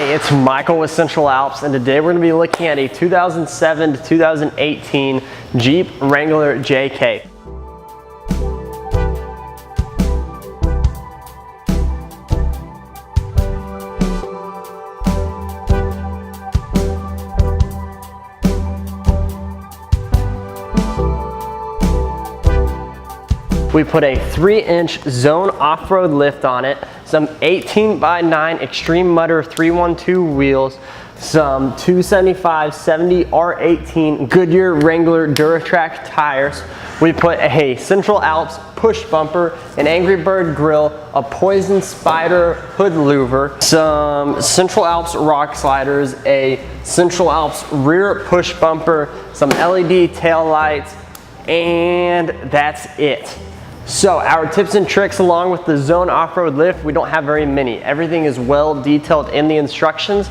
Hey, it's Michael with Central Alps, and today we're going to be looking at a 2007 to 2018 Jeep Wrangler JK. We put a 3-inch zone off-road lift on it, some 18x9 Xtreme Mudder 312 wheels, some 275/70 R18 Goodyear Wrangler Duratrac tires. We put a Central Alps push bumper, an Angry Bird Grille, a Poison Spyder hood louver, some Central Alps rock sliders, a Central Alps rear push bumper, some LED taillights, and that's it. So our tips and tricks along with the zone off-road lift, we don't have very many. Everything is well detailed in the instructions.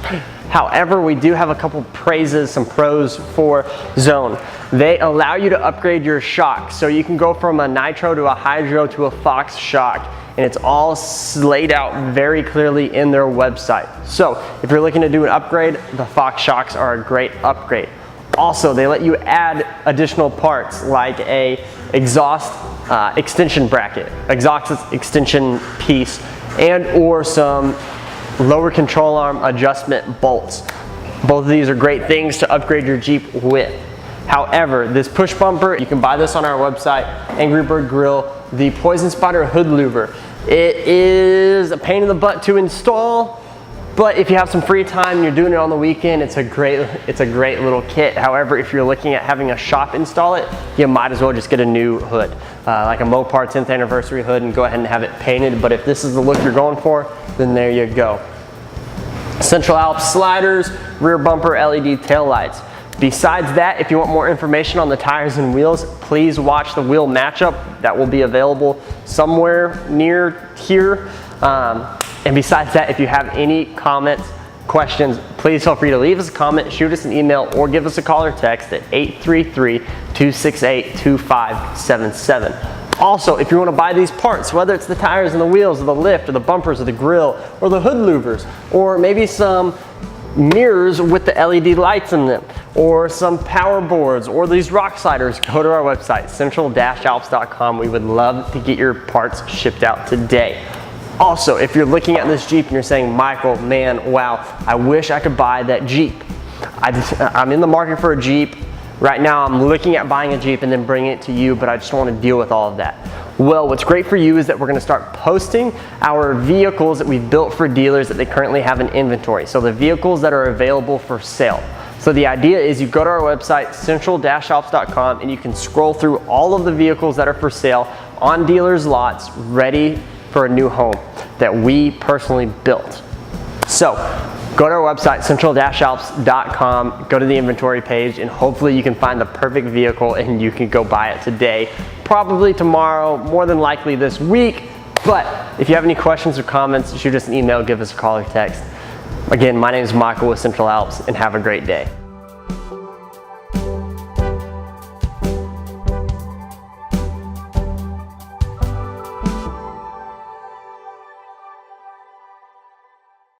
However, we do have a couple praises, some pros for zone. They allow you to upgrade your shock. So you can go from a nitro to a hydro to a Fox shock, and it's all laid out very clearly in their website. So if you're looking to do an upgrade, the Fox shocks are a great upgrade. Also, they let you add additional parts like a exhaust extension bracket, exhaust extension piece, and or some lower control arm adjustment bolts. Both of these are great things to upgrade your Jeep with. However, this push bumper, you can buy this on our website, Angry Bird Grille, the Poison Spyder hood louver. It is a pain in the butt to install, but if you have some free time and you're doing it on the weekend, it's a great little kit. However, if you're looking at having a shop install it, you might as well just get a new hood, like a Mopar 10th anniversary hood, and go ahead and have it painted. But if this is the look you're going for, then there you go. Central Alps sliders, rear bumper LED taillights. Besides that, if you want more information on the tires and wheels, please watch the wheel matchup. That will be available somewhere near here. And besides that, if you have any comments, questions, please feel free to leave us a comment, shoot us an email, or give us a call or text at 833-268-2577. Also, if you want to buy these parts, whether it's the tires and the wheels or the lift or the bumpers or the grille or the hood louvers, or maybe some mirrors with the LED lights in them, or some power boards, or these rock sliders, go to our website, central-alps.com. We would love to get your parts shipped out today. Also, if you're looking at this Jeep and you're saying, Michael, man, wow, I wish I could buy that Jeep. I'm in the market for a Jeep. Right now, I'm looking at buying a Jeep and then bringing it to you, but I just don't want to deal with all of that. Well, what's great for you is that we're going to start posting our vehicles that we've built for dealers that they currently have in inventory. So the vehicles that are available for sale. So the idea is you go to our website, central-alps.com, and you can scroll through all of the vehicles that are for sale on dealers' lots, ready for a new home that we personally built. So go to our website, central-alps.com, go to the inventory page, and hopefully you can find the perfect vehicle and you can go buy it today, probably tomorrow, more than likely this week. But if you have any questions or comments, shoot us an email, give us a call or text. Again, my name is Michael with Central Alps, and have a great day.